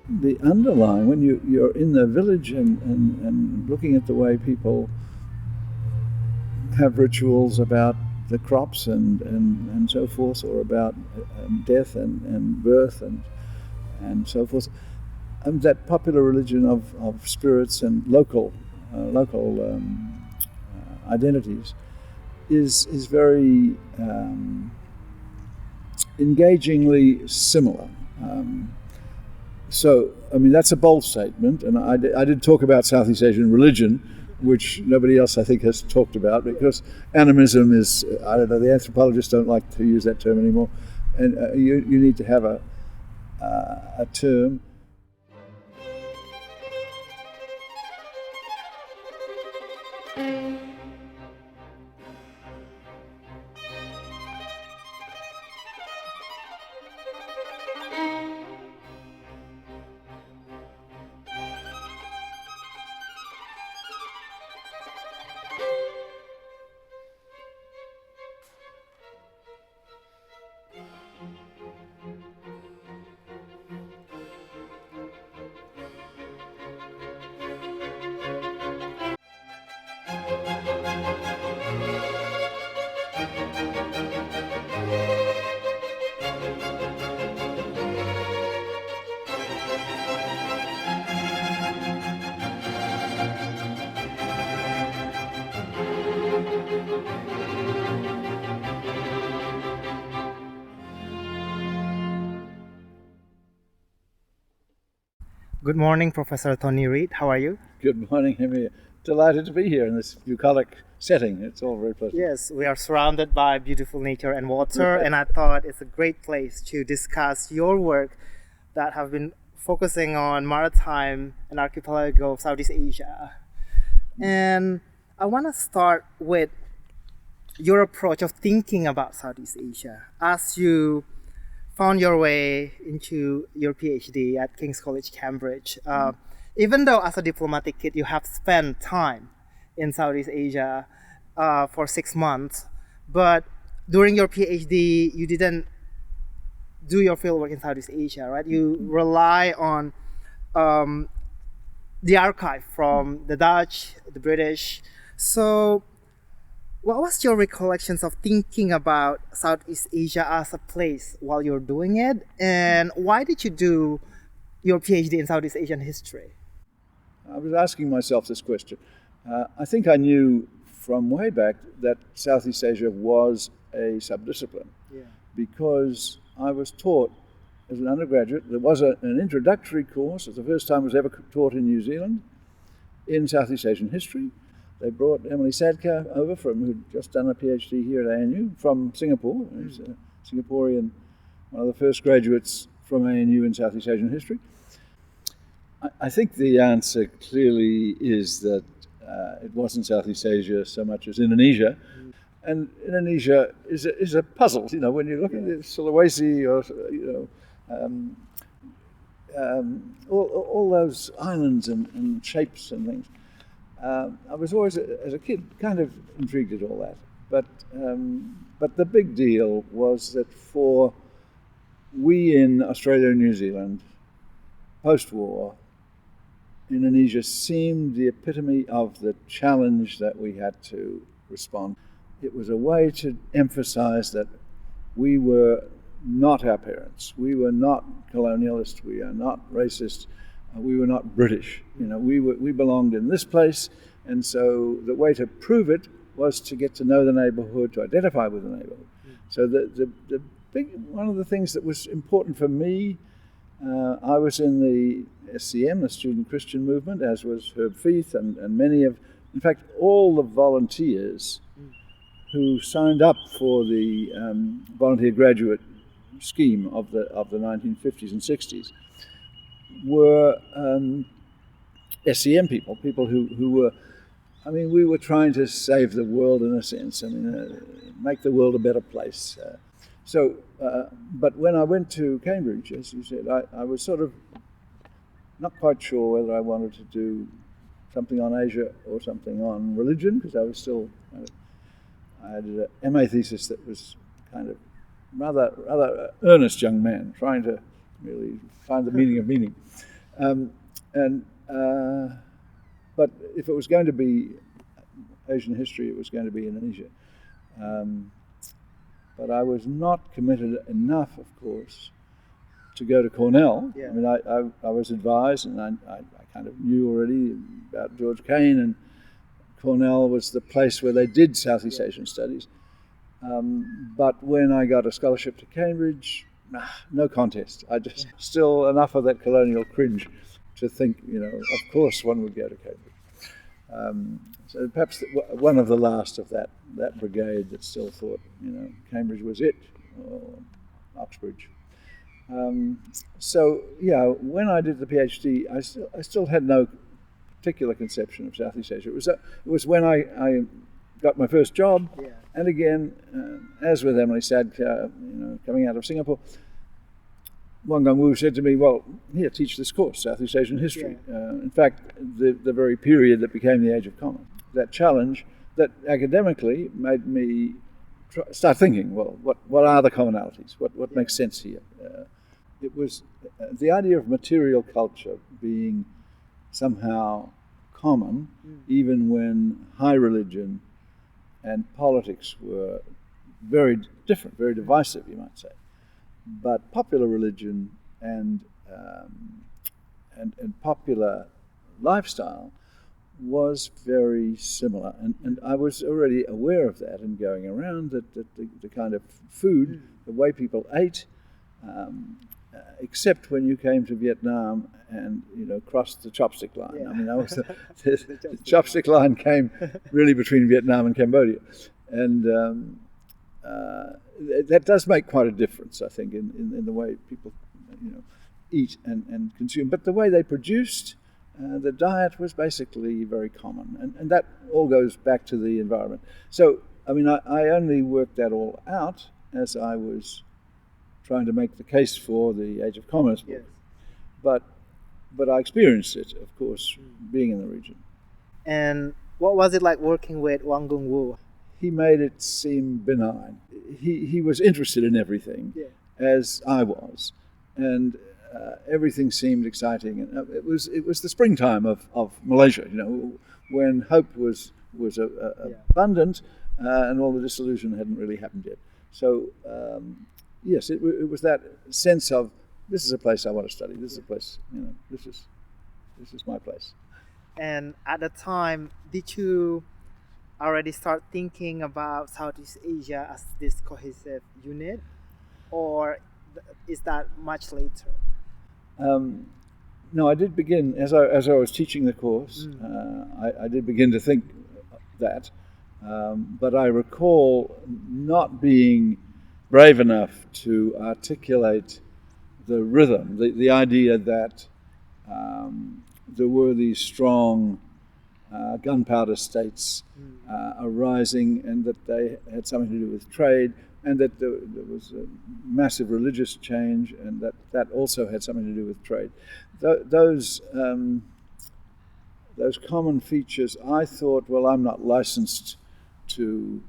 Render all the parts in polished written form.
the underlying, when you're in the village and looking at the way people have rituals about the crops and so forth, or about death and birth and so forth, that popular religion of spirits and local identities is very engagingly similar. So, I mean, that's a bold statement, and I did talk about Southeast Asian religion, which nobody else, I think, has talked about, because animism is, I don't know, the anthropologists don't like to use that term anymore, and you need to have a term. Good morning, Professor Tony Reid. How are you? Good morning, Henry. Delighted to be here in this bucolic setting. It's all very pleasant. Yes, we are surrounded by beautiful nature and water, and I thought it's a great place to discuss your work that have been focusing on maritime and archipelago of Southeast Asia. And I want to start with your approach of thinking about Southeast Asia as you found your way into your PhD at King's College, Cambridge. Even though as a diplomatic kid you have spent time in Southeast Asia for 6 months, but during your PhD you didn't do your fieldwork in Southeast Asia, right? You rely on the archive from the Dutch, the British. So what was your recollections of thinking about Southeast Asia as a place while you're doing it? And why did you do your PhD in Southeast Asian history? I was asking myself this question. I think I knew from way back that Southeast Asia was a subdiscipline, because I was taught as an undergraduate. There was an introductory course. It's the first time it was ever taught in New Zealand in Southeast Asian history. They brought Emily Sadka over who'd just done a PhD here at ANU from Singapore. He's a Singaporean, one of the first graduates from ANU in Southeast Asian history. I think the answer clearly is that it wasn't Southeast Asia so much as Indonesia. And Indonesia is a puzzle. You know, when you look at the Sulawesi or, all those islands and shapes and things. I was always, as a kid, kind of intrigued at all that. But the big deal was that for we in Australia and New Zealand, post-war, Indonesia seemed the epitome of the challenge that we had to respond. It was a way to emphasize that we were not our parents. We were not colonialist. We are not racist. We were not British. You know, we belonged in this place, and so the way to prove it was to get to know the neighborhood, to identify with the neighborhood. So the big one of the things that was important for me, I was in the SCM, the Student Christian Movement, as was Herb Feith and many of, in fact, all the volunteers who signed up for the volunteer graduate scheme of the 1950s and 60s. Were SCM people who were, I mean, we were trying to save the world in a sense, I mean, make the world a better place. But when I went to Cambridge, as you said, I was sort of not quite sure whether I wanted to do something on Asia or something on religion, because I was still, I had an MA thesis that was kind of rather earnest young man, trying to really find the meaning of meaning. But if it was going to be Asian history, it was going to be Indonesia. But I was not committed enough, of course, to go to Cornell. Yeah. I mean, I was advised, and I kind of knew already about George Kane, and Cornell was the place where they did Southeast Asian studies. But when I got a scholarship to Cambridge, no contest. I just still enough of that colonial cringe to think, of course one would go to Cambridge. So perhaps one of the last of that brigade that still thought, Cambridge was it, or Oxbridge. So when I did the PhD, I still had no particular conception of Southeast Asia. It was when I got my first job, and again, as with Emily Sadka, coming out of Singapore, Wang Gungwu said to me, "Well, here, teach this course, Southeast Asian history." In fact, the very period that became the Age of Common. That challenge that academically made me start thinking, well, what are the commonalities? What makes sense here? It was the idea of material culture being somehow common, even when high religion and politics were very different, very divisive, you might say. But popular religion and popular lifestyle was very similar, and I was already aware of that and going around that the kind of food, the way people ate, except when you came to Vietnam and crossed the chopstick line. Yeah. I mean, the chopstick line came really between Vietnam and Cambodia, and that does make quite a difference, I think, in the way people eat and consume. But the way they produced the diet was basically very common, and that all goes back to the environment. So, I mean, I only worked that all out as I was trying to make the case for the Age of Commerce book. Yes. But I experienced it, of course, being in the region. And what was it like working with Wang Gungwu? He made it seem benign. He was interested in everything, as I was, and everything seemed exciting. And it was the springtime of Malaysia, when hope was abundant, and all the disillusion hadn't really happened yet. So yes, it was that sense of, this is a place I want to study. This is a place, this is my place. And at the time, did you already start thinking about Southeast Asia as this cohesive unit, or is that much later? No, I did begin, as I was teaching the course, I did begin to think that, but I recall not being brave enough to articulate the rhythm, the idea that there were these strong gunpowder states arising, and that they had something to do with trade, and that there was a massive religious change, and that also had something to do with trade. Those common features, I thought, well, I'm not licensed to,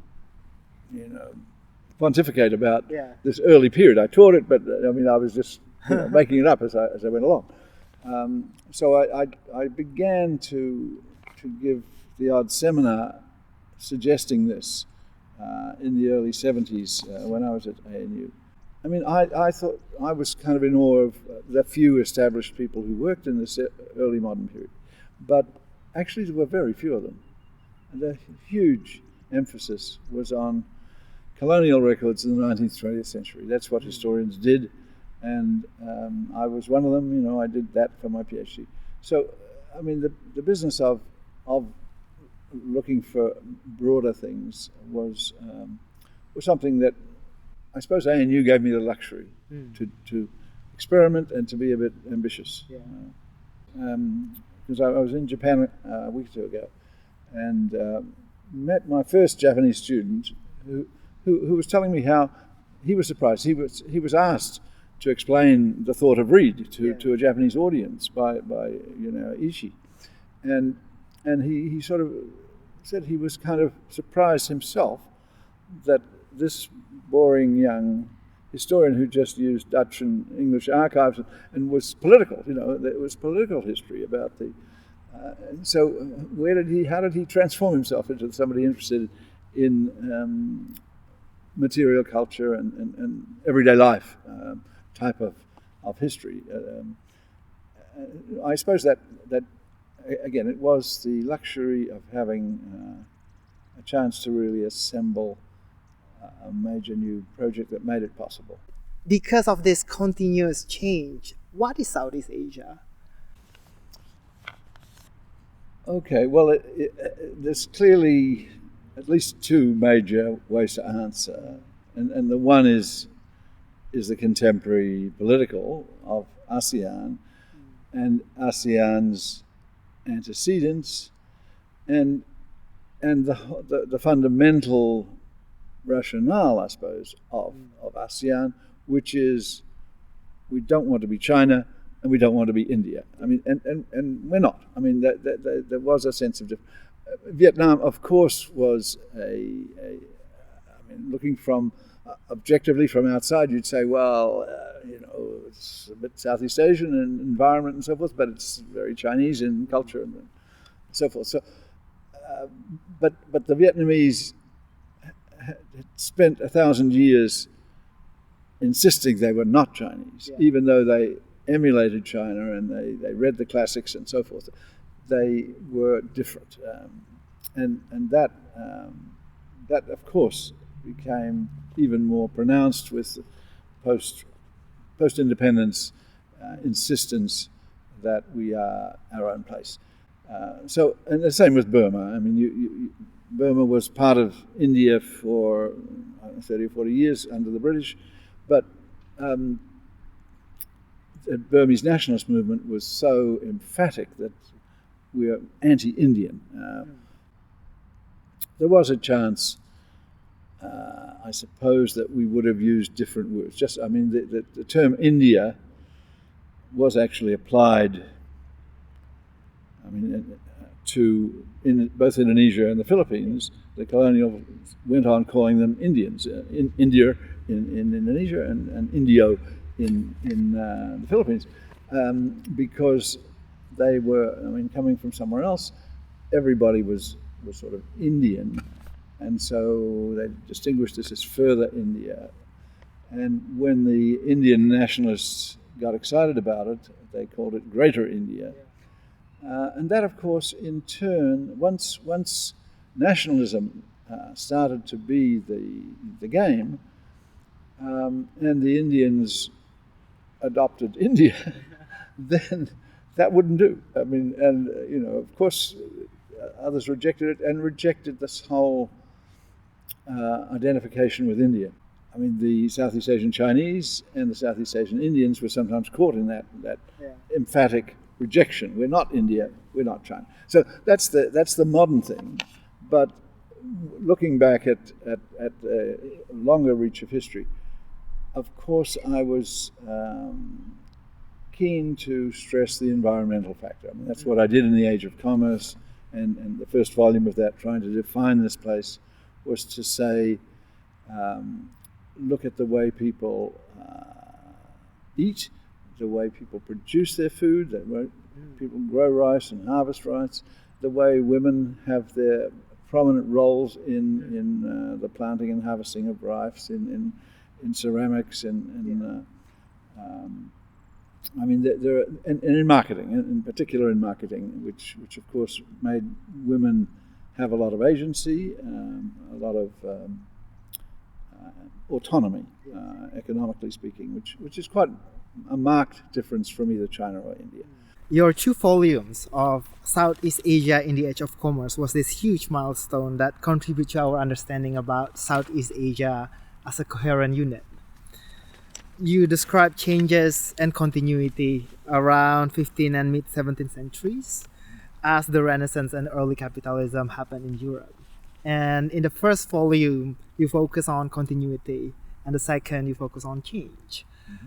pontificate about this early period. I taught it, but I mean, I was just making it up as I went along. So I began to give the odd seminar suggesting this in the early 70s when I was at ANU. I mean, I thought I was kind of in awe of the few established people who worked in this early modern period. But actually there were very few of them. And the huge emphasis was on colonial records in the 19th, 20th century. That's what historians did. And I was one of them, I did that for my PhD. So, I mean, the business of looking for broader things was something that I suppose ANU gave me the luxury to experiment and to be a bit ambitious. Because I was in Japan a week or two ago, and met my first Japanese student who was telling me how he was surprised. He was asked to explain the thought of Reid to a Japanese audience by Ishii, and he sort of said he was kind of surprised himself that this boring young historian who just used Dutch and English archives and was political. There was political history about the. And so, how did he transform himself into somebody interested in material culture and everyday life type of history? I suppose that again, it was the luxury of having a chance to really assemble a major new project that made it possible. Because of this continuous change, what is Southeast Asia? Okay, well, there's clearly at least two major ways to answer, and the one is the contemporary political of ASEAN and ASEAN's antecedents, and the fundamental rationale, I suppose, of ASEAN, which is we don't want to be China and we don't want to be India. I mean, and we're not. I mean, there was a sense of Vietnam, of course, was looking from objectively from outside, you'd say, well, it's a bit Southeast Asian in environment and so forth, but it's very Chinese in culture and so forth. So, but the Vietnamese had spent 1,000 years insisting they were not Chinese, even though they emulated China and they read the classics and so forth. They were different, and that of course became even more pronounced with post-independence insistence that we are our own place. So, and the same with Burma. I mean, Burma was part of India for 30 or 40 years under the British, but the Burmese nationalist movement was so emphatic that we are anti-Indian. There was a chance, I suppose, that we would have used different words. The term India was actually applied, to both Indonesia and the Philippines. The colonial went on calling them Indians, India in Indonesia and Indio in the Philippines, because they were, coming from somewhere else. Everybody was sort of Indian, and so they distinguished this as further India. And when the Indian nationalists got excited about it, they called it Greater India. And that, of course, in turn, once nationalism started to be the game, and the Indians adopted India, then that wouldn't do. Of course, others rejected it and rejected this whole identification with India. The Southeast Asian Chinese and the Southeast Asian Indians were sometimes caught in that emphatic rejection. We're not India, we're not China. So that's the modern thing. But looking back at a longer reach of history, of course I was keen to stress the environmental factor. That's what I did in the Age of Commerce, and the first volume of that, trying to define this place, was to say, look at the way people eat, the way people produce their food, the way people grow rice and harvest rice, the way women have their prominent roles in the planting and harvesting of rice, in ceramics, and in marketing, in particular in marketing, which of course made women have a lot of agency, a lot of autonomy, economically speaking, which is quite a marked difference from either China or India. Your 2 volumes of Southeast Asia in the Age of Commerce was this huge milestone that contributed to our understanding about Southeast Asia as a coherent unit. You describe changes and continuity around 15th and mid-17th centuries as the Renaissance and early capitalism happened in Europe. And in the first volume, you focus on continuity, and the second, you focus on change. Mm-hmm.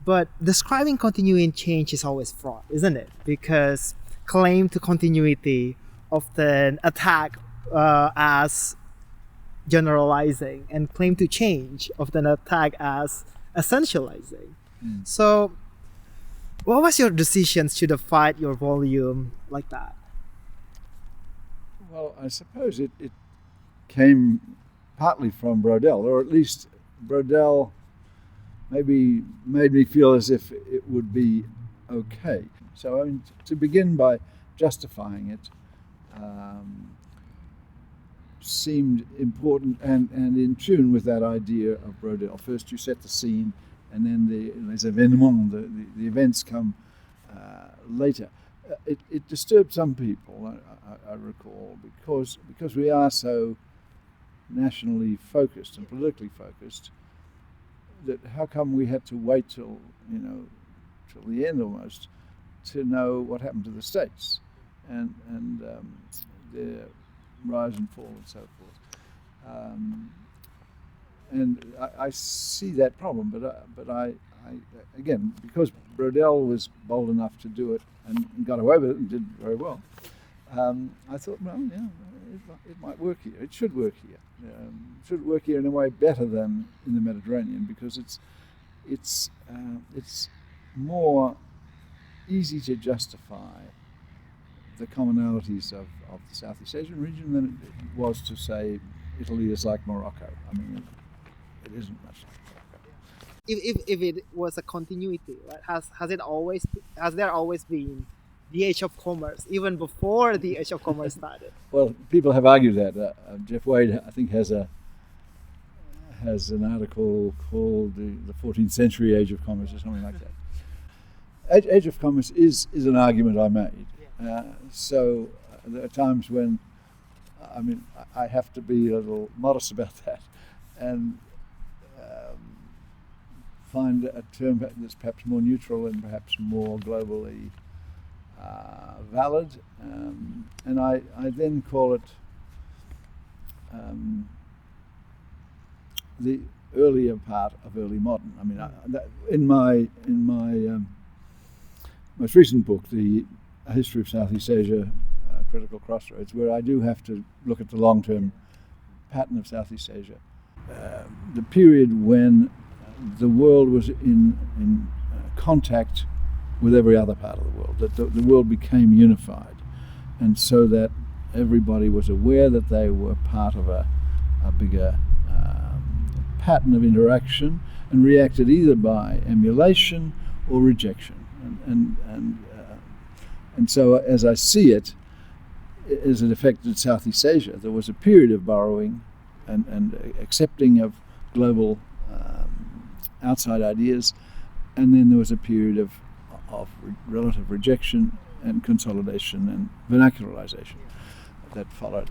But describing continuity and change is always fraught, isn't it? Because claim to continuity often attack as generalizing and claim to change, often attacked as essentializing. So what was your decision to divide your volume like that? Well, I suppose it came partly from Brodel, or at least Brodel maybe made me feel as if it would be okay. So I mean, to begin by justifying it seemed important and in tune with that idea of Brodel. First you set the scene, and then les événements, the events come later. It disturbed some people, I recall, because we are so nationally focused and politically focused, that how come we had to wait till the end almost to know what happened to the states and their rise and fall and so forth. And I see that problem, but I again, because Brodel was bold enough to do it and got away with it and did very well, I thought, well, yeah, it might work here. It should work here. It should work here in a way better than in the Mediterranean, because it's more easy to justify the commonalities of the Southeast Asian region than it was to say Italy is like Morocco. I mean, it isn't much like Morocco. If it was a continuity, right? Has there always been the age of commerce, even before the age of commerce started? Well, people have argued that. Jeff Wade, I think, has an article called the 14th Century Age of Commerce or something like that. Age of Commerce is an argument I made. So there are times when, I mean, I have to be a little modest about that and find a term that's perhaps more neutral and perhaps more globally valid, and I then call it the earlier part of early modern. I mean, in my most recent book, The History of Southeast Asia, Critical Crossroads, where I do have to look at the long-term pattern of Southeast Asia, the period when the world was in contact with every other part of the world, that the world became unified, and so that everybody was aware that they were part of a bigger pattern of interaction and reacted either by emulation or rejection. And so as I see it, as it affected Southeast Asia, there was a period of borrowing and accepting of global outside ideas, and then there was a period of relative rejection and consolidation and vernacularization that followed.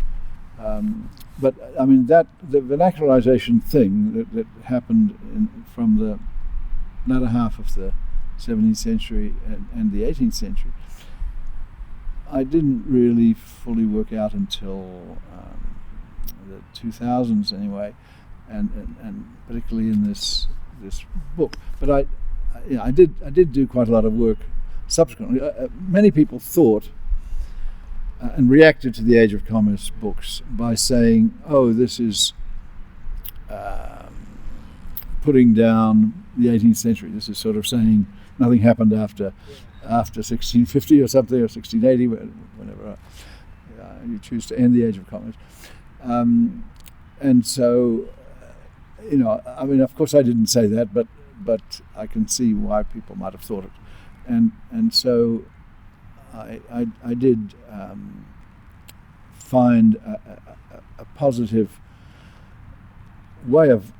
But I mean, the vernacularization thing that happened from the latter half of the 17th century and the 18th century, I didn't really fully work out until the 2000s anyway, and particularly in this book. But I did do quite a lot of work subsequently. Many people thought and reacted to the Age of Commerce books by saying, "Oh, this is putting down the 18th century. This is sort of saying nothing happened after 1650 or something, or 1680, whenever you choose to end the Age of Commerce." And so, I mean, of course, I didn't say that, but I can see why people might have thought it, and so I did find a positive way of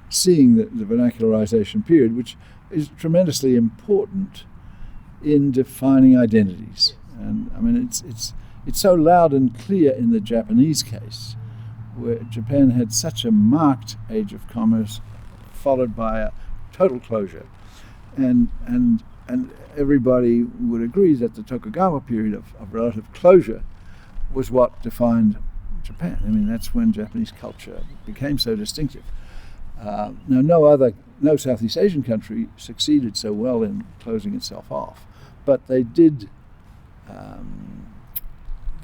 seeing the vernacularization period, which is tremendously important in defining identities. And I mean, it's so loud and clear in the Japanese case, where Japan had such a marked Age of Commerce followed by a total closure, and everybody would agree that the Tokugawa period of relative closure was what defined Japan. I mean, that's when Japanese culture became so distinctive. Now, no Southeast Asian country succeeded so well in closing itself off, but they did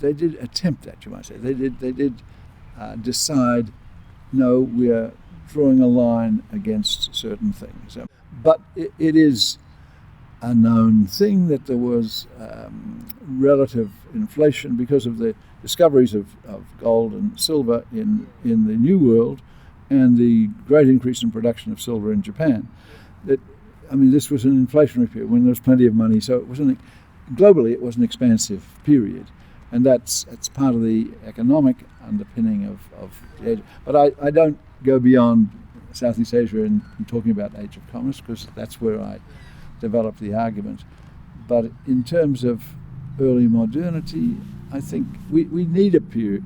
attempt that, you might say. They did decide, no, we are drawing a line against certain things. But it is a known thing that there was relative inflation because of the discoveries of gold and silver in the New World and the great increase in production of silver in Japan. This was an inflationary period when there was plenty of money, so globally it was an expansive period. And that's part of the economic underpinning of the age. But I don't go beyond Southeast Asia in talking about Age of Commerce, because that's where I developed the argument. But in terms of early modernity, I think we need a period.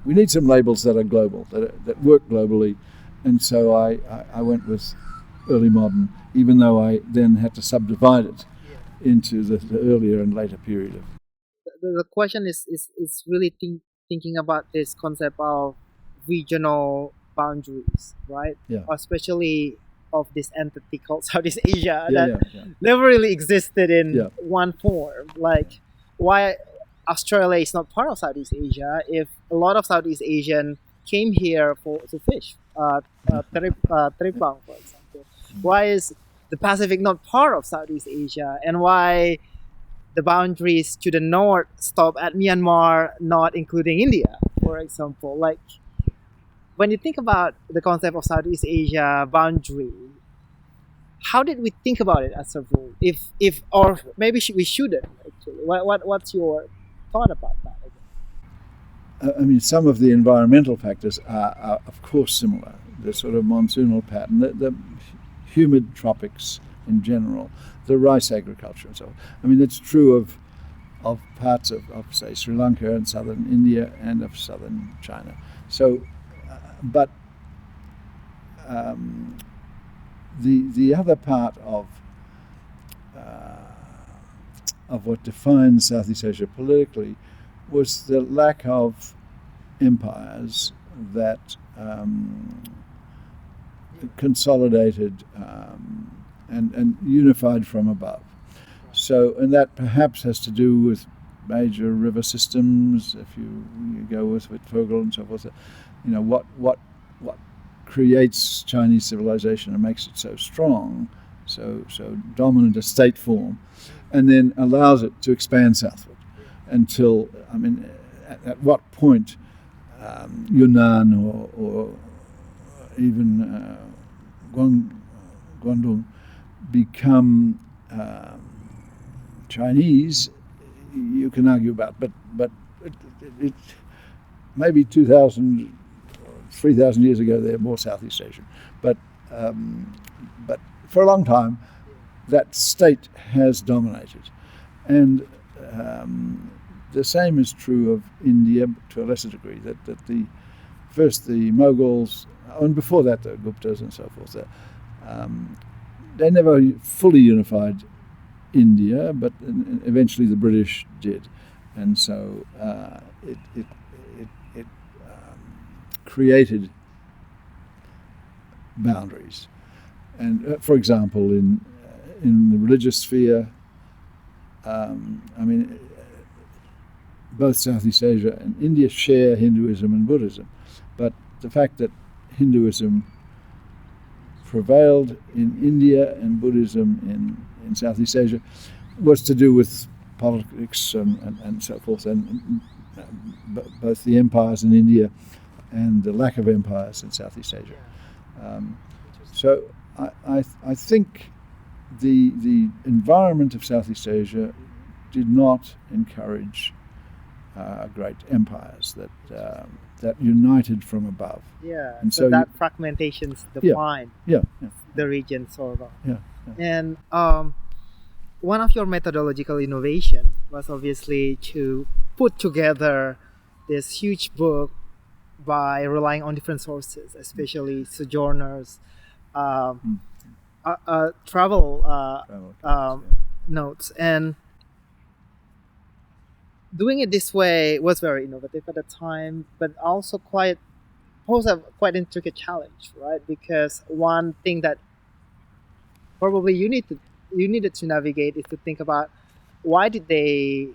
We need some labels that are global, that work globally, and so I went with early modern, even though I then had to subdivide it into the earlier and later period of. The question is really thinking about this concept of regional boundaries, right? Yeah. Especially of this entity called Southeast Asia that never really existed in one form. Like, why Australia is not part of Southeast Asia if a lot of Southeast Asian came here to fish, tripang, for example. Why is the Pacific not part of Southeast Asia, and why the boundaries to the north stop at Myanmar, not including India, for example? Like, when you think about the concept of Southeast Asia boundary, how did we think about it as a rule? If or maybe we shouldn't actually. What's your thought about that? Some of the environmental factors are of course similar. The sort of monsoonal pattern, the humid tropics in general, the rice agriculture and so on. It's true of parts of say Sri Lanka and southern India and of southern China. So, but the other part of what defines Southeast Asia politically was the lack of empires that consolidated and unified from above. So, and that perhaps has to do with major river systems. If you go with Vogel and so forth, what creates Chinese civilization and makes it so strong, so dominant a state form, and then allows it to expand southward until, at what point Yunnan or even Guangdong become Chinese, you can argue about, but it maybe 2,000, 3,000 years ago they're more Southeast Asian, but for a long time that state has dominated, and the same is true of India to a lesser degree. That the Mughals, and before that the Guptas and so forth, they never fully unified India, but eventually the British did, and so it created boundaries. And for example, in the religious sphere, both Southeast Asia and India share Hinduism and Buddhism, but the fact that Hinduism prevailed in India and Buddhism in Southeast Asia was to do with politics and so forth, and both the empires in India and the lack of empires in Southeast Asia. So I think the environment of Southeast Asia did not encourage great empires that united from above. Yeah, and so that fragmentations define the region sort of. Yeah. And one of your methodological innovation was obviously to put together this huge book by relying on different sources, especially Sojourners, travel notes, and doing it this way was very innovative at the time, but also posed a quite intricate challenge, right? Because one thing that probably you needed to navigate is to think about why did they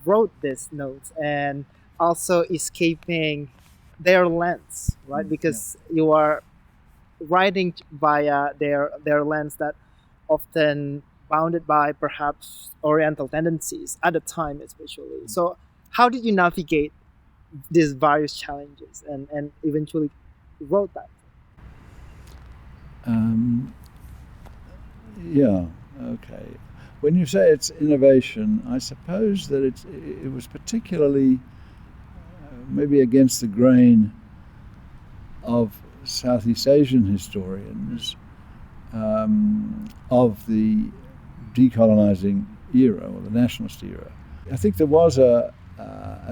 wrote these notes, and also escaping their lens, right? Yeah. Because you are writing via their lens that often bounded by perhaps Oriental tendencies at the time, especially. So, how did you navigate these various challenges and eventually wrote that? Um, yeah. Okay. When you say it's innovation, I suppose that it was particularly maybe against the grain of Southeast Asian historians of the decolonizing era or the nationalist era. I think there was a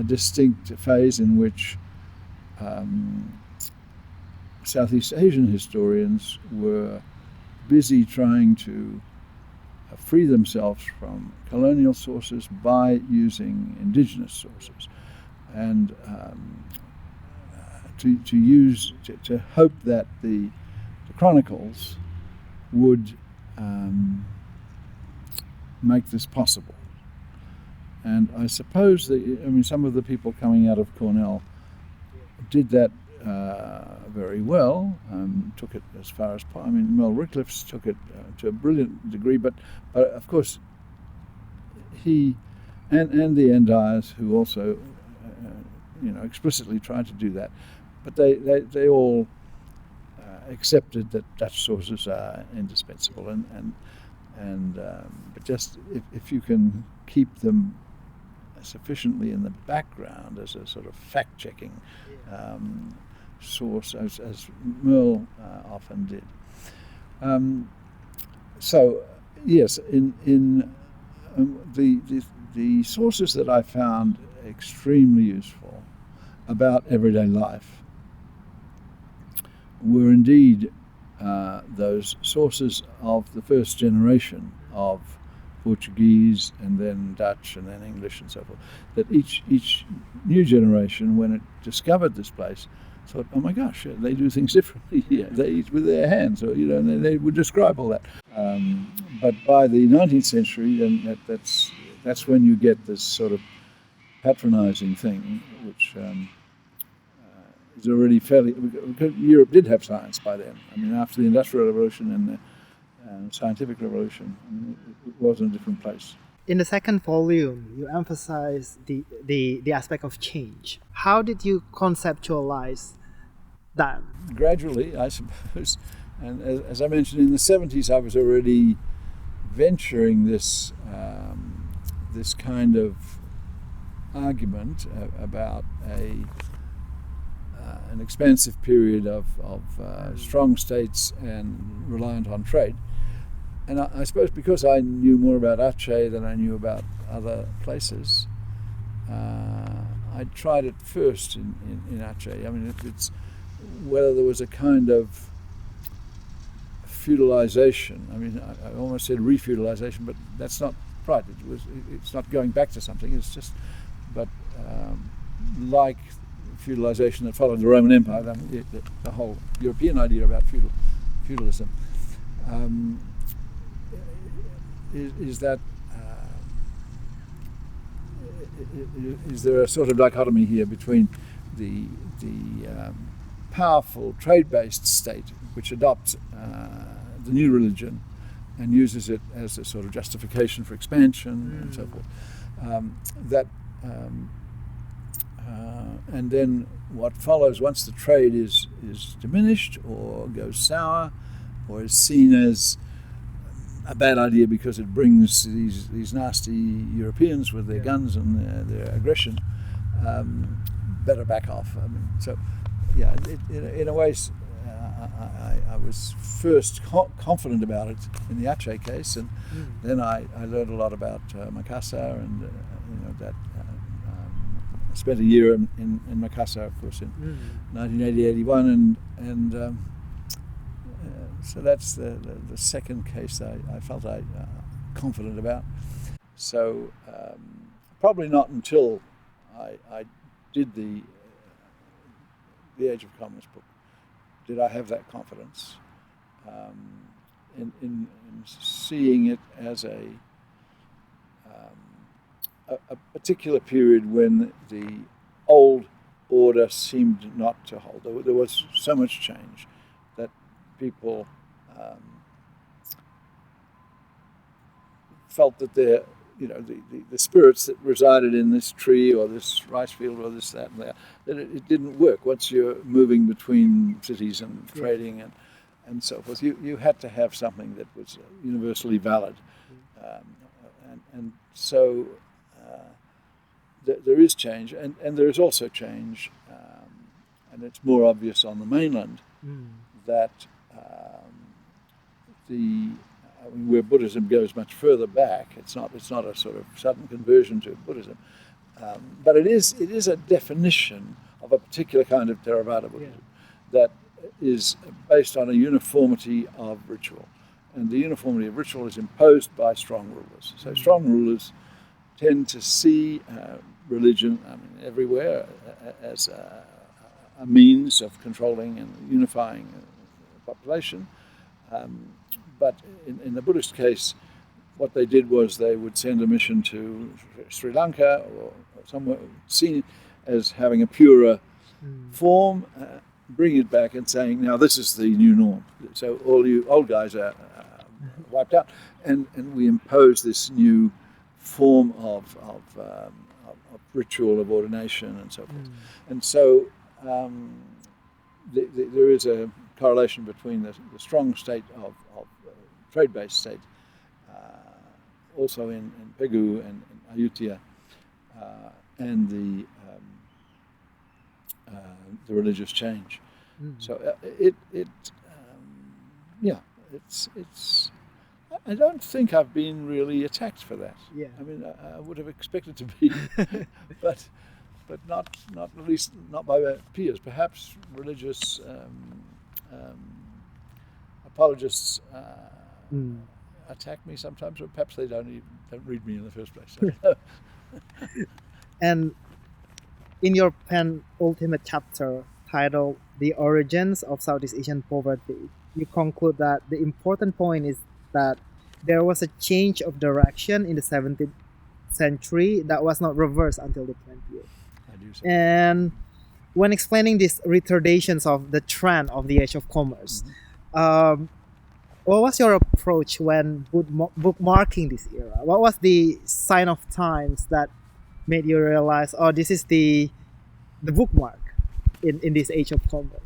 distinct phase in which Southeast Asian historians were busy trying to free themselves from colonial sources by using indigenous sources, and to hope that the chronicles would make this possible. And I suppose that, I mean, some of the people coming out of Cornell did that very well, took it as far as, I mean, Mel Rickliffs took it to a brilliant degree, but of course he and the Endiers, who also explicitly tried to do that, but they all accepted that Dutch sources are indispensable, but just if you can keep them sufficiently in the background as a sort of fact-checking source, as Merle often did. So yes, in the sources that I found extremely useful about everyday life were indeed those sources of the first generation of Portuguese and then Dutch and then English and so forth, that each new generation, when it discovered this place, thought, oh my gosh, they do things differently here. They eat with their hands, or and they would describe all that. But by the 19th century, then that's when you get this sort of patronizing thing, which is already fairly. Europe did have science by then. I mean, after the Industrial Revolution and the Scientific Revolution, I mean, it was in a different place. In the second volume, you emphasize the aspect of change. How did you conceptualize that? Gradually, I suppose, and as I mentioned, in the 70s, I was already venturing this kind of argument about an expansive period of strong states and reliant on trade. And I suppose because I knew more about Aceh than I knew about other places, I tried it first in Aceh. I mean, it's whether there was a kind of feudalization. I mean, I almost said refeudalization, but that's not right. It's not going back to something. It's just, but like feudalization that followed the Roman Empire, I mean, the whole European idea about feudalism. Is there a sort of dichotomy here between the powerful trade-based state which adopts the new religion and uses it as a sort of justification for expansion and so forth, and then what follows once the trade is diminished or goes sour or is seen as a bad idea because it brings these nasty Europeans with their guns and their aggression, better back off. I mean, so yeah, in a way, I was first confident about it in the Aceh case, and then I learned a lot about Makassar, and that I spent a year in Makassar, of course, in 1980-81, and so that's the second case I felt confident about. So probably not until I did the Age of Commons book did I have that confidence in seeing it as a particular period when the old order seemed not to hold. There was so much change that people felt that the spirits that resided in this tree or this rice field or this, that, and that it didn't work once you're moving between cities and trading and so forth. You had to have something that was universally valid. And so there is change, and there is also change, and it's more obvious on the mainland that where Buddhism goes much further back. It's not a sort of sudden conversion to Buddhism, but it is a definition of a particular kind of Theravada Buddhism that is based on a uniformity of ritual. And the uniformity of ritual is imposed by strong rulers. So strong rulers tend to see religion, everywhere, as a means of controlling and unifying the population. But in the Buddhist case, what they did was they would send a mission to Sri Lanka or somewhere seen as having a purer form, bring it back and saying, now this is the new norm. So all you old guys are wiped out, and we impose this new form of ritual, of ordination, and so forth. And so there is a correlation between the strong state of trade-based state, also in Pegu and Ayutthaya, and the religious change. So it's. I don't think I've been really attacked for that. Yeah. I mean, I would have expected to be, but not at least not by my peers. Perhaps religious apologists attack me sometimes, or perhaps they don't read me in the first place. And in your penultimate chapter titled "The Origins of Southeast Asian Poverty," you conclude that the important point is that there was a change of direction in the 17th century that was not reversed until the 20th. I do so. And when explaining these retardations of the trend of the age of commerce, what was your approach when bookmarking this era? What was the sign of times that made you realize, oh, this is the bookmark in this age of commerce?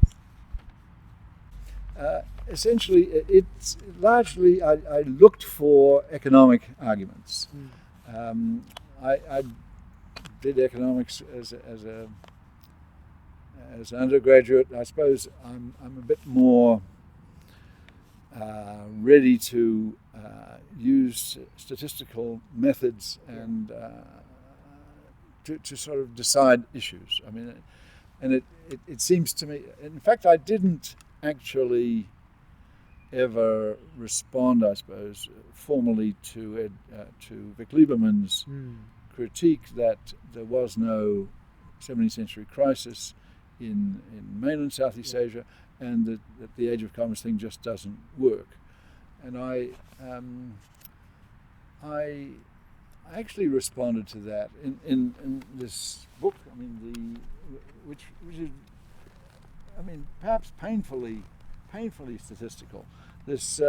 Essentially, it's largely I looked for economic arguments. I did economics as an undergraduate. I suppose I'm a bit more ready to use statistical methods and to sort of decide issues. I mean, and it seems to me. In fact, I didn't actually ever respond, I suppose, formally to Vic Lieberman's critique that there was no 17th century crisis in mainland Southeast Asia, and that the age of commerce thing just doesn't work. And I actually responded to that in this book. I mean, which is, I mean, perhaps painfully statistical. This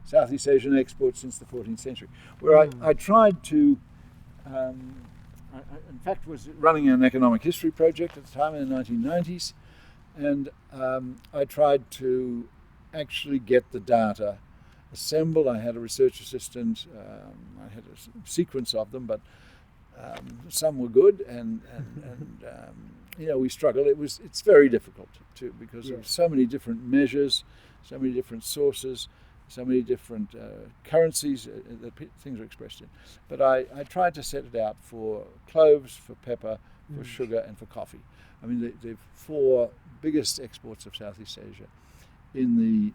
Southeast Asian exports since the 14th century, where I tried to, I in fact was running an economic history project at the time in the 1990s, and I tried to actually get the data assembled. I had a research assistant. I had a sequence of them, but some were good, and we struggled. It's very difficult too, because of so many different measures, so many different sources, so many different currencies that things are expressed in. But I tried to set it out for cloves, for pepper, for sugar, and for coffee. I mean, the four biggest exports of Southeast Asia in the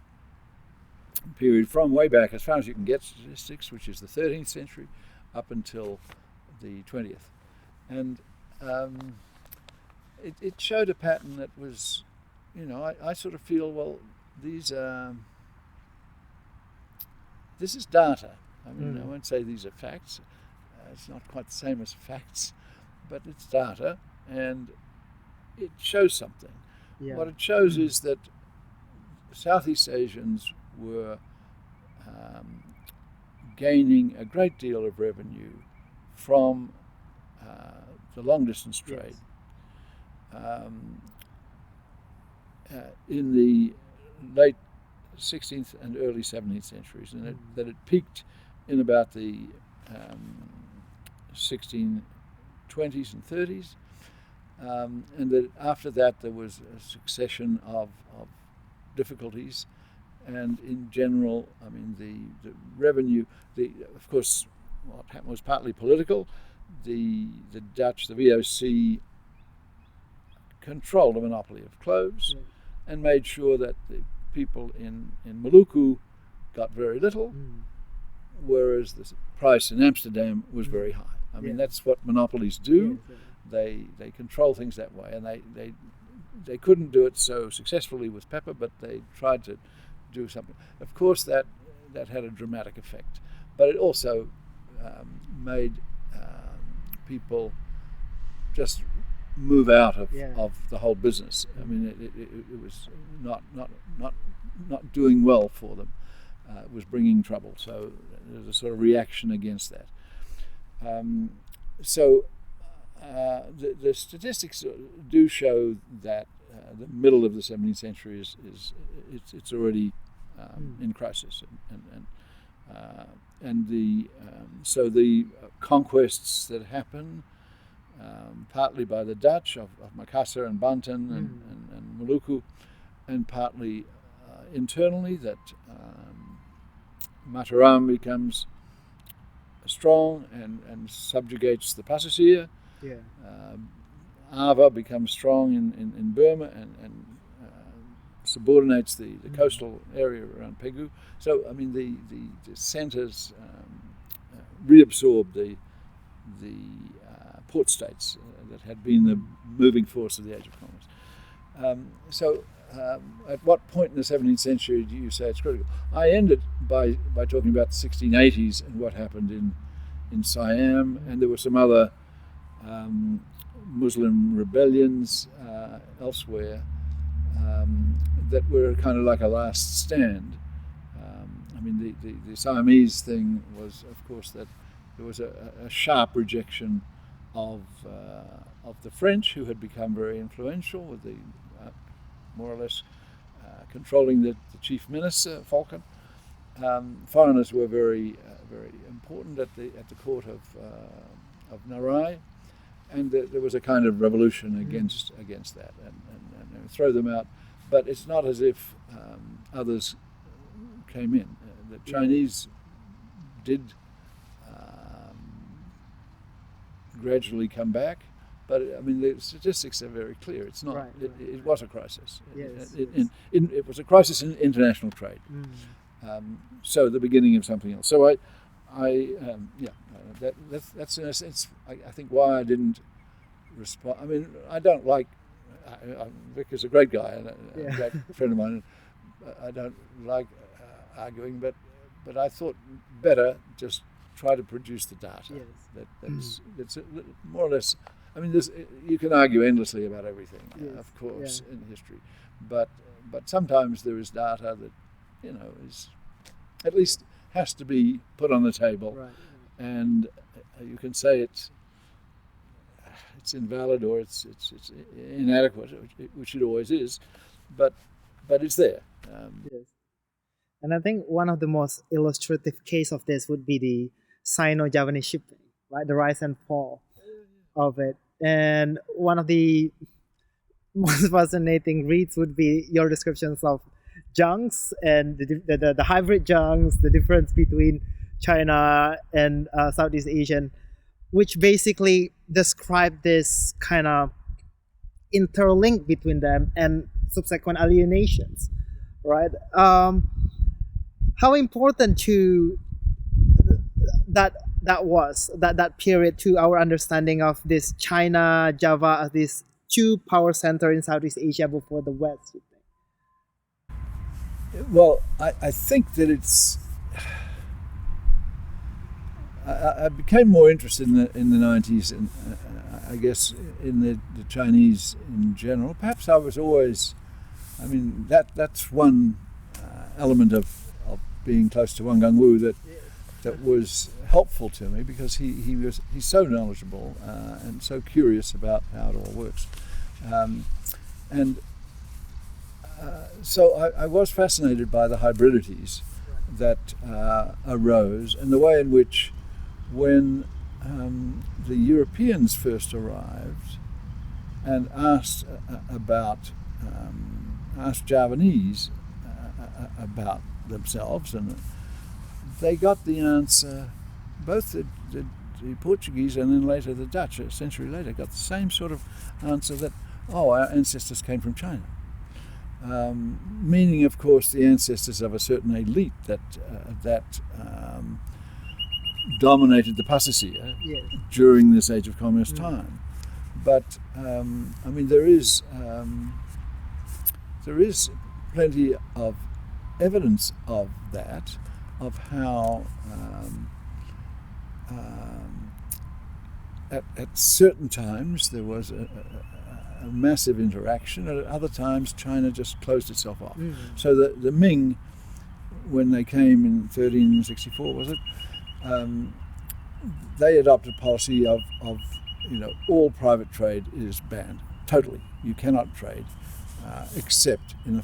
period from way back, as far as you can get statistics, which is the 13th century, up until the 20th. And it showed a pattern that was, I sort of feel, well, this is data. I mean, I won't say these are facts. It's not quite the same as facts, but it's data. And it shows something. Yeah. What it shows is that Southeast Asians were gaining a great deal of revenue from the long-distance trade. Yes. In the late 16th and early 17th centuries, and that it peaked in about the 1620s and 30s, and that after that there was a succession of difficulties, and in general, I mean, the revenue, of course, what happened was partly political. The Dutch, the VOC, controlled a monopoly of cloves and made sure that the people in Maluku got very little, whereas the price in Amsterdam was very high. I mean, that's what monopolies do. They control things that way, and they couldn't do it so successfully with pepper, but they tried to do something. Of course, that had a dramatic effect, but it also made people just move out of the whole business. I mean, it was not doing well for them. It was bringing trouble. So there's a sort of reaction against that. The statistics do show that the middle of the 17th century it's already in crisis, and the conquests that happen, partly by the Dutch of Makassar and Banten and Maluku, and partly internally, that Mataram becomes strong and subjugates the Pasisir. Ava becomes strong in Burma and subordinates the coastal area around Pegu. So, I mean, the centres reabsorb the port states that had been the moving force of the Age of Commerce. At what point in the 17th century do you say it's critical? I ended by talking about the 1680s and what happened in Siam, and there were some other Muslim rebellions elsewhere that were kind of like a last stand. I mean, the Siamese thing was, of course, that there was a sharp rejection of the French, who had become very influential, with the more or less controlling the chief minister, Falcon. Foreigners were very important at the court of Narai, and there was a kind of revolution against that, and throw them out. But it's not as if others came in. The Chinese did gradually come back, but I mean the statistics are very clear. It's not. It was a crisis. Yes. It was a crisis in international trade. So the beginning of something else. So that's in a sense, I think, why I didn't respond. I mean, I don't like. Vic is a great guy and a great friend of mine. I don't like arguing, but I thought better just try to produce the data. Yes. That's more or less. I mean, you can argue endlessly about everything, of course, in history, but sometimes there is data that is at least has to be put on the table, and you can say it's invalid or it's inadequate, which it always is, but it's there. Yes. And I think one of the most illustrative case of this would be the Sino-Javanese shipping, right? The rise and fall of it. And one of the most fascinating reads would be your descriptions of junks and the hybrid junks, the difference between China and Southeast Asian, which basically describe this kind of interlink between them and subsequent alienations, right? How important to that period to our understanding of this China, Java as this two power center in Southeast Asia before the West, you think? Well, I think that it's I became more interested in the 90s, and I guess in the Chinese in general. Perhaps I was always, I mean, that's one element of being close to Wang Gungwu that was helpful to me, because he's so knowledgeable and so curious about how it all works, so I was fascinated by the hybridities that arose, and the way in which, when the Europeans first arrived and asked Javanese about themselves, and they got the answer, both the Portuguese and then later the Dutch, a century later, got the same sort of answer, that, our ancestors came from China. Meaning, of course, the ancestors of a certain elite that dominated the Pasisir during this age of communist time. But I mean, there is plenty of evidence of that, of how at certain times there was a massive interaction, and at other times China just closed itself off. So the Ming, when they came in 1364, was it? They adopted a policy of all private trade is banned totally. You cannot trade except in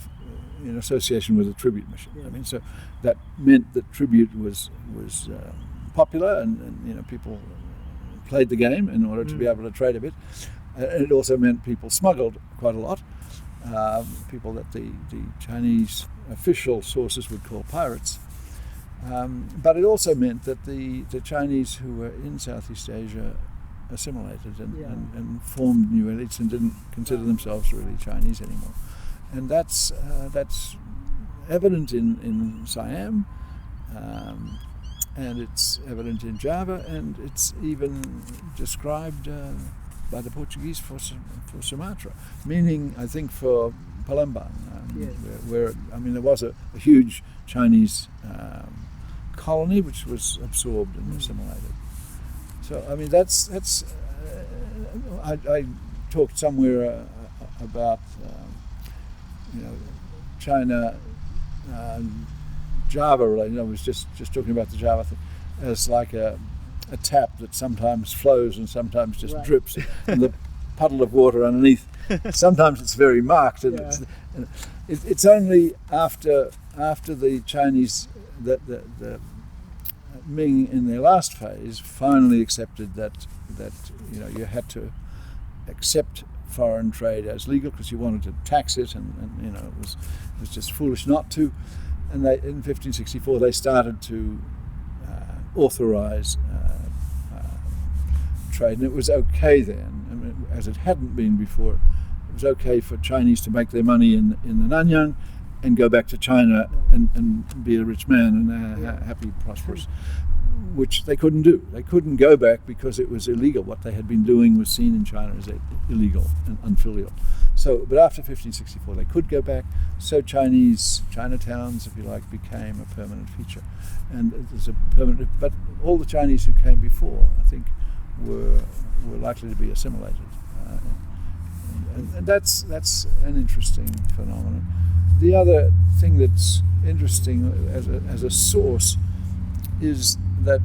association with a tribute mission. I mean, so that meant that tribute was popular, and people played the game in order to be able to trade a bit. And it also meant people smuggled quite a lot, people that the Chinese official sources would call pirates. But it also meant that the Chinese who were in Southeast Asia assimilated and formed new elites and didn't consider themselves really Chinese anymore. And that's evident in Siam, and it's evident in Java, and it's even described by the Portuguese for Sumatra, meaning, I think, for Palembang, where I mean, there was a huge Chinese colony which was absorbed and assimilated. So I mean, that's I talked somewhere about China Java related. I was just talking about the Java thing as like a tap that sometimes flows and sometimes just drips, and the puddle of water underneath, sometimes it's very marked, and it's only after the Chinese, the Ming in their last phase finally accepted that you had to accept foreign trade as legal, because you wanted to tax it, and it was just foolish not to. And they, in 1564, they started to authorize trade, and it was okay then. I mean, as it hadn't been before, it was okay for Chinese to make their money in the Nanyang and go back to China and be a rich man and happy, prosperous, which they couldn't do. They couldn't go back because it was illegal. What they had been doing was seen in China as illegal and unfilial. So, but after 1564, they could go back. So Chinatowns, if you like, became a permanent feature, and there's a permanent. But all the Chinese who came before, I think, were likely to be assimilated, and that's an interesting phenomenon. The other thing that's interesting as a source is that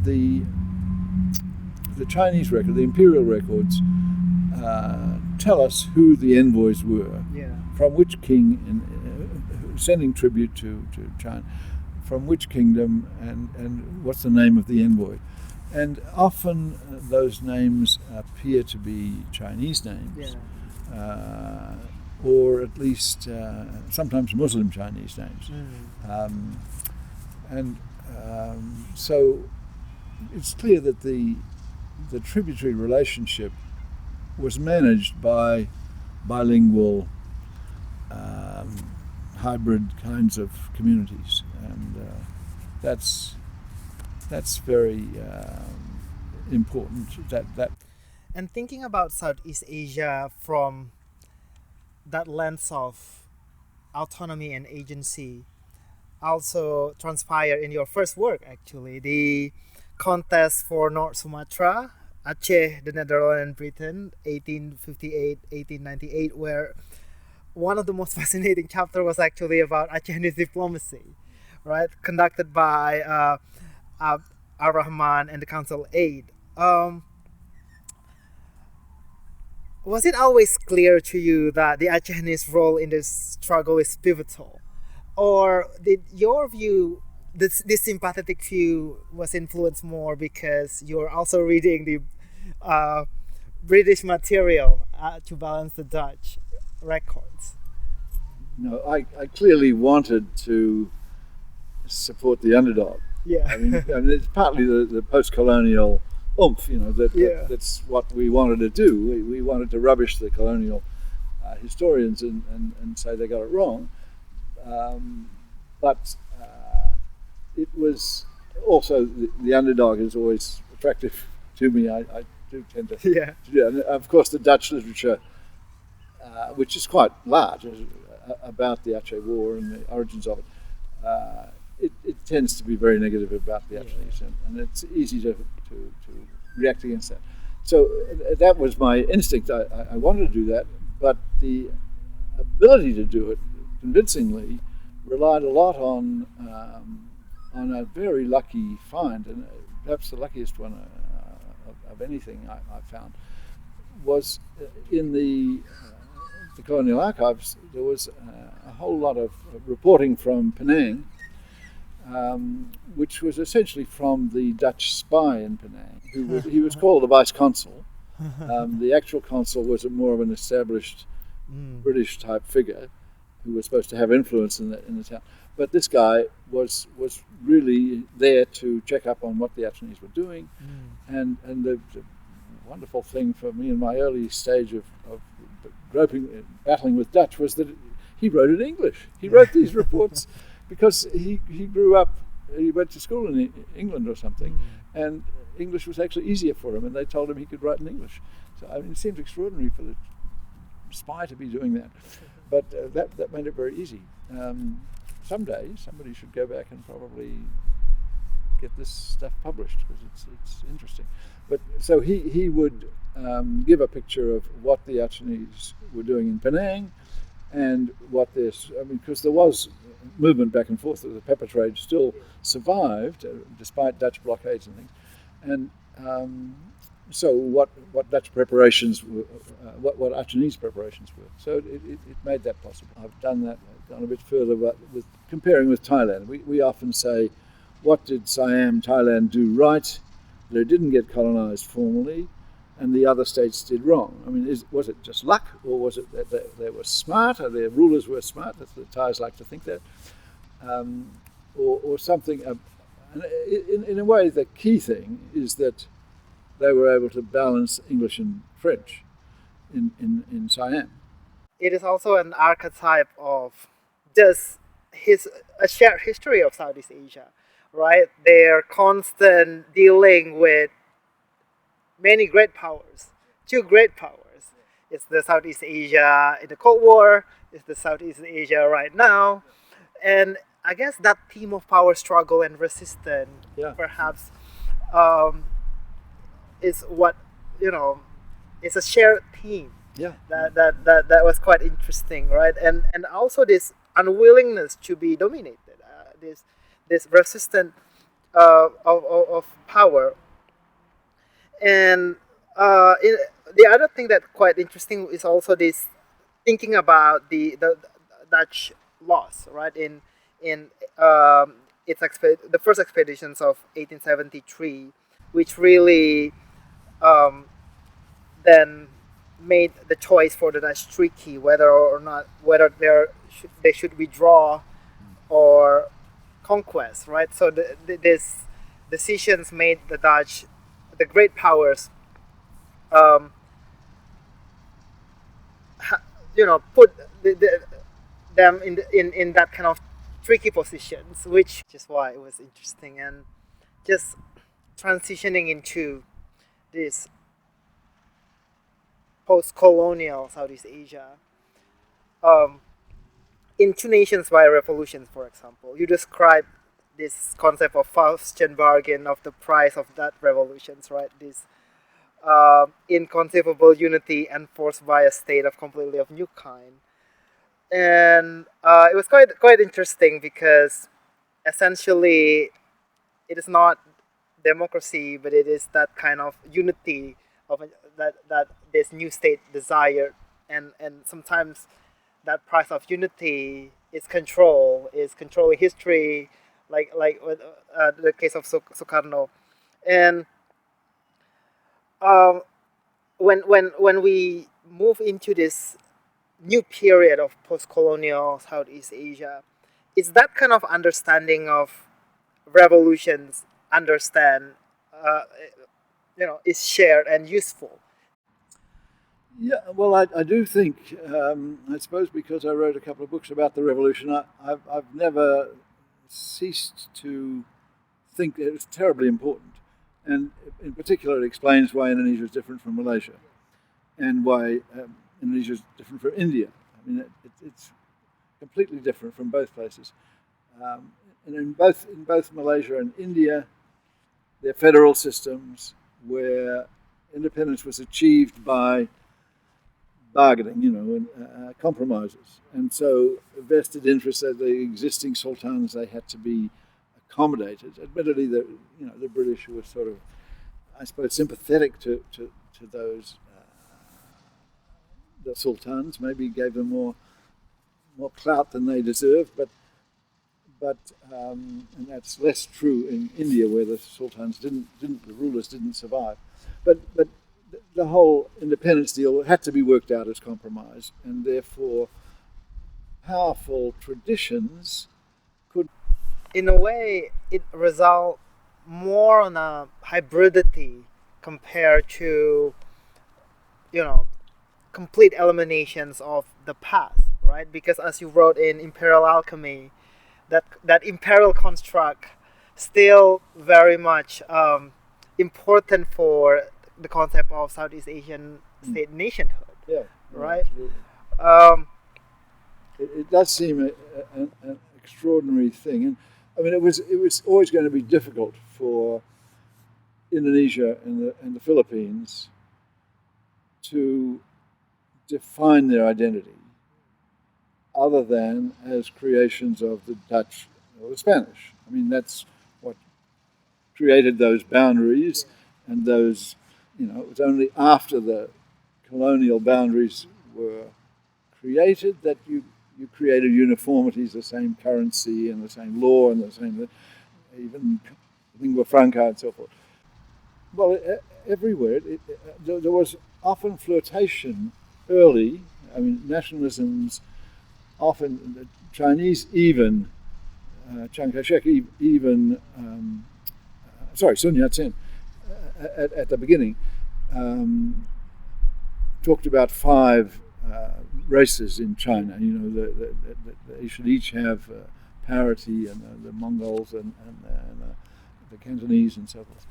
the Chinese record, the imperial records, tell us who the envoys were, from which king, sending tribute to China, from which kingdom, and what's the name of the envoy. And often those names appear to be Chinese names, or at least sometimes Muslim Chinese names. So it's clear that the tributary relationship was managed by bilingual hybrid kinds of communities, and that's very important. That. And thinking about Southeast Asia from that lens of autonomy and agency also transpire in your first work, actually, the contest for North Sumatra, Aceh, the Netherlands and Britain, 1858, 1898, where one of the most fascinating chapter was actually about Acehnese diplomacy, right? Conducted by Ar-Rahman and the Council Aid. Was it always clear to you that the Acehnese role in this struggle is pivotal? Or did your view, this sympathetic view, was influenced more because you're also reading the British material to balance the Dutch records? No, I clearly wanted to support the underdog. Yeah. I mean it's partly the post-colonial oomph, that's what we wanted to do. We wanted to rubbish the colonial historians and say they got it wrong. But it was also, the underdog is always attractive to me. I do tend to do that. And of course, the Dutch literature, which is quite large, about the Aceh War and the origins of it, it tends to be very negative about the Acehnese, and it's easy to react against that. So that was my instinct. I wanted to do that, but the ability to do it convincingly relied a lot on a very lucky find, and perhaps the luckiest one of anything I found was in the colonial archives. There was a whole lot of reporting from Penang, which was essentially from the Dutch spy in Penang. He was called the vice consul. The actual consul was more of an established British type figure who was supposed to have influence in the town. But this guy was really there to check up on what the Acehnese were doing, and the wonderful thing for me in my early stage of battling with Dutch was that he wrote in English. He wrote these reports because he grew up, he went to school in England or something, and English was actually easier for him, and they told him he could write in English. So I mean, it seems extraordinary for the spy to be doing that, but that made it very easy. Someday somebody should go back and probably get this stuff published, because it's interesting. But so he would give a picture of what the Acehnese were doing in Penang, and what this, I mean, because there was movement back and forth. The pepper trade still survived despite Dutch blockades and things, and so what Dutch preparations were, what Acehnese preparations were. So it made that possible. I've done that, gone a bit further, but with comparing with Thailand. We often say, what did Siam, Thailand do right? They didn't get colonized formally, and the other states did wrong. I mean, was it just luck, or was it that they were smart, or their rulers were smart? That's the Thais like to think that, or something. In a way, the key thing is that they were able to balance English and French in Siam. It is also an archetype of just a shared history of Southeast Asia, right? Their constant dealing with many great powers, two great powers. It's the Southeast Asia in the Cold War, it's the Southeast Asia right now, and I guess that theme of power struggle and resistance, perhaps, is what, it's a shared theme. That was quite interesting, right? And also this unwillingness to be dominated, this resistance of power. And the other thing that's quite interesting is also this thinking about the Dutch loss, right? In the first expeditions of 1873, which really then made the choice for the Dutch tricky, whether they should withdraw or conquest, right? So these decisions made the Dutch, the great powers, put them in that kind of tricky positions, which is why it was interesting. And just transitioning into this post-colonial Southeast Asia, in Two Nations by Revolutions, for example, you describe this concept of Faustian bargain of the price of that revolutions, right? This inconceivable unity enforced by a state of completely of new kind. And it was quite interesting because essentially it is not democracy, but it is that kind of unity of that this new state desired, and sometimes that price of unity is controlling history, like with the case of Sukarno, and um, when we move into this new period of post-colonial Southeast Asia, it's that kind of understanding of revolutions understand is shared and useful. Yeah, well, I do think, I suppose because I wrote a couple of books about the revolution, I've never ceased to think that it's terribly important. And in particular, it explains why Indonesia is different from Malaysia and why Indonesia is different from India. I mean, it's completely different from both places. And in both Malaysia and India, they're federal systems where independence was achieved by bargaining, and compromises. And so vested interests of the existing sultans, they had to be accommodated. Admittedly, the British were sort of, I suppose, sympathetic to those the sultans, maybe gave them more clout than they deserved, but and that's less true in India, where the sultans the rulers didn't survive. But the whole independence deal had to be worked out as compromise, and therefore powerful traditions could, in a way, it result more on a hybridity compared to complete eliminations of the past, right? Because as you wrote in Imperial Alchemy, that imperial construct still very much important for the concept of Southeast Asian state nationhood. Yeah, right. It does seem an extraordinary thing, and I mean it was always going to be difficult for Indonesia and the Philippines to define their identity other than as creations of the Dutch or the Spanish. I mean, that's what created those boundaries, and those, it was only after the colonial boundaries were created that you created uniformities, the same currency and the same law and the same, even lingua franca and so forth. Well, everywhere, there was often flirtation early. I mean, nationalisms often, the Chinese even, Chiang Kai-shek even, Sun Yat-sen, at the beginning, talked about 5 races in China. They should each have parity, and the Mongols and the Cantonese and so forth.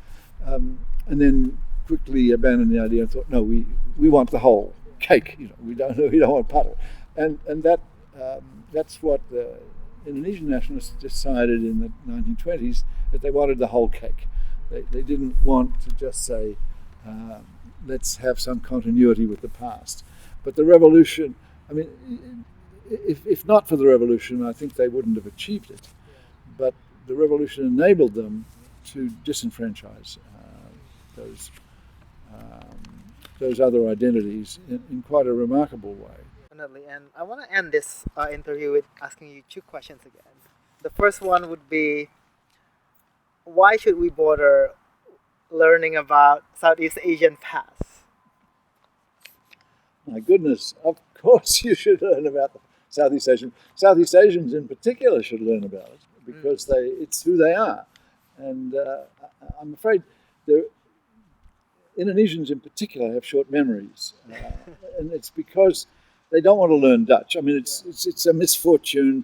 And then quickly abandoned the idea and thought, no, we want the whole cake. We don't want part of it. And that's what the Indonesian nationalists decided in the 1920s, that they wanted the whole cake. They didn't want to just say, let's have some continuity with the past. But the revolution, I mean, if not for the revolution, I think they wouldn't have achieved it. But the revolution enabled them to disenfranchise those other identities in quite a remarkable way. Definitely, and I want to end this interview with asking you 2 questions again. The first one would be, why should we bother learning about Southeast Asian past? My goodness, of course you should learn about the Southeast Asian. Southeast Asians in particular should learn about it, because it's who they are. And I'm afraid Indonesians in particular have short memories. And it's because they don't want to learn Dutch. I mean, it's a misfortune,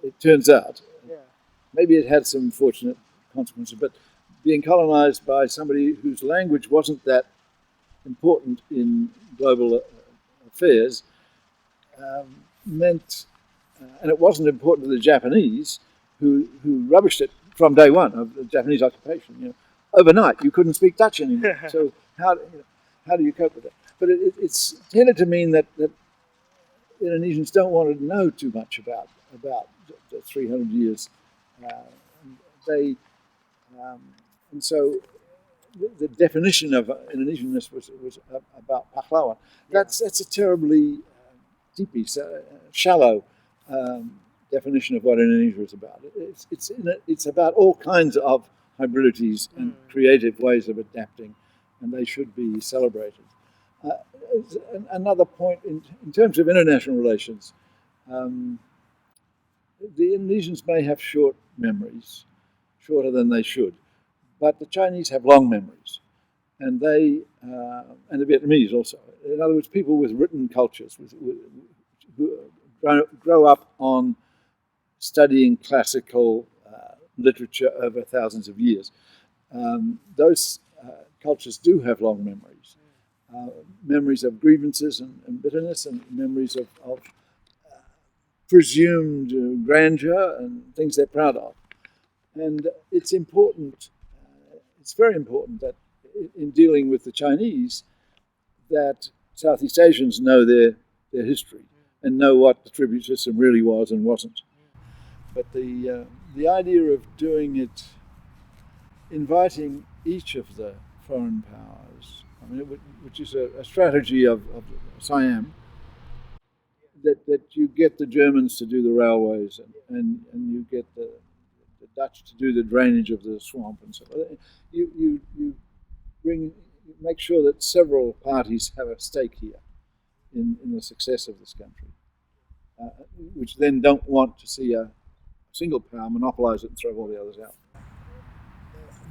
it turns out. Yeah. Maybe it had some fortunate consequences, but being colonized by somebody whose language wasn't that important in global affairs meant, and it wasn't important to the Japanese, who rubbished it from day one of the Japanese occupation. You know, overnight you couldn't speak Dutch anymore. So how do you cope with that? But it's tended to mean that Indonesians don't want to know too much about the 300 years. And so the definition of Indonesianness was about pahlawan. That's a terribly deeply shallow definition of what Indonesia is about. It's about all kinds of hybridities and creative ways of adapting, and they should be celebrated. Another point in terms of international relations, the Indonesians may have short memories, shorter than they should, but the Chinese have long memories, and the Vietnamese also. In other words, people with written cultures who grow up on studying classical literature over thousands of years. Those cultures do have long memories. Memories of grievances and bitterness, and memories of presumed grandeur and things they're proud of. And it's important, it's very important that in dealing with the Chinese, that Southeast Asians know their history and know what the tribute system really was and wasn't. But the idea of doing it, inviting each of the foreign powers, I mean, which is a strategy of Siam, that you get the Germans to do the railways and you get the Dutch to do the drainage of the swamp and so on. You make sure that several parties have a stake here in the success of this country, which then don't want to see a single power monopolize it and throw all the others out.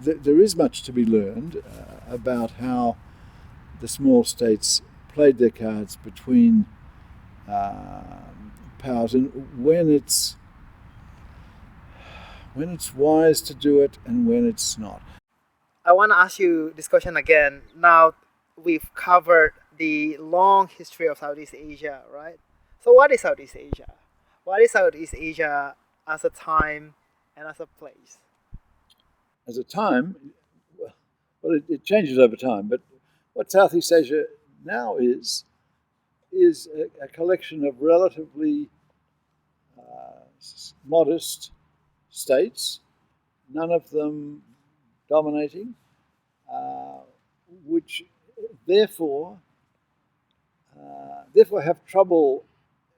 There is much to be learned about how the small states played their cards between powers, and when it's wise to do it and when it's not. I want to ask you this question again. Now we've covered the long history of Southeast Asia, right? So what is Southeast Asia? What is Southeast Asia as a time and as a place? As a time, well, it changes over time, but what Southeast Asia now is a collection of relatively modest states, none of them dominating, which therefore have trouble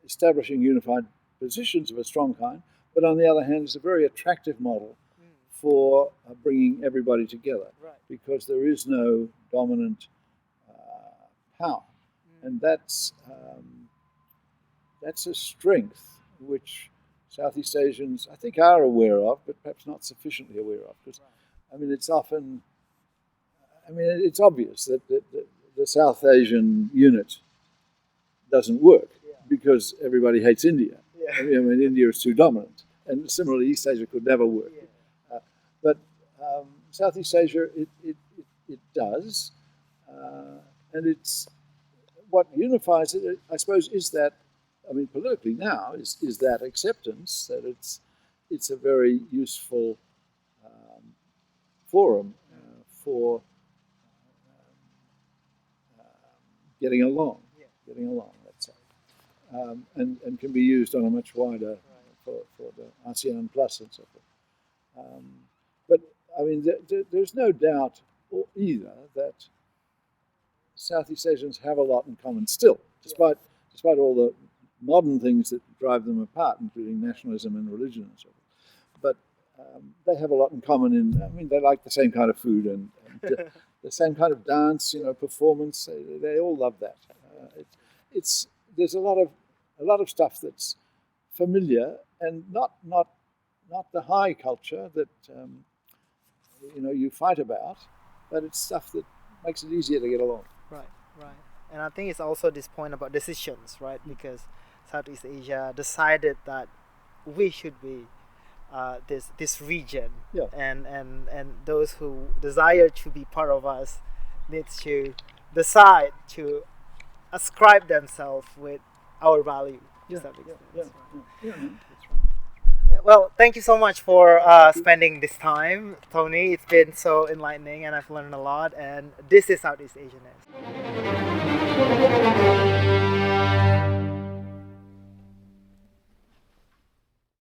establishing unified positions of a strong kind, but on the other hand, it's a very attractive model for bringing everybody together, right, because there is no dominant power, and that's a strength which Southeast Asians, I think, are aware of, but perhaps not sufficiently aware of. Because, I mean, it's obvious that the South Asian unit doesn't work because everybody hates India. Yeah. I mean, India is too dominant, and similarly, East Asia could never work. Yeah. But Southeast Asia, it does, and it's what unifies it, I suppose, is that. I mean, politically now is that acceptance that it's a very useful forum for getting along, let's say, and can be used on a much wider for the ASEAN Plus and so forth. But I mean, there's no doubt either that Southeast Asians have a lot in common still, despite all the modern things that drive them apart, including nationalism and religion and so forth. But they have a lot in common they like the same kind of food and the same kind of dance, performance. They all love that. There's a lot of stuff that's familiar and not the high culture that you fight about, but it's stuff that makes it easier to get along. Right. And I think it's also this point about decisions, right? Because Southeast Asia decided that we should be this region, and those who desire to be part of us needs to decide to ascribe themselves with our value. That's right. Well, thank you so much for spending this time, Tony. It's been so enlightening and I've learned a lot. And this is Southeast Asianist.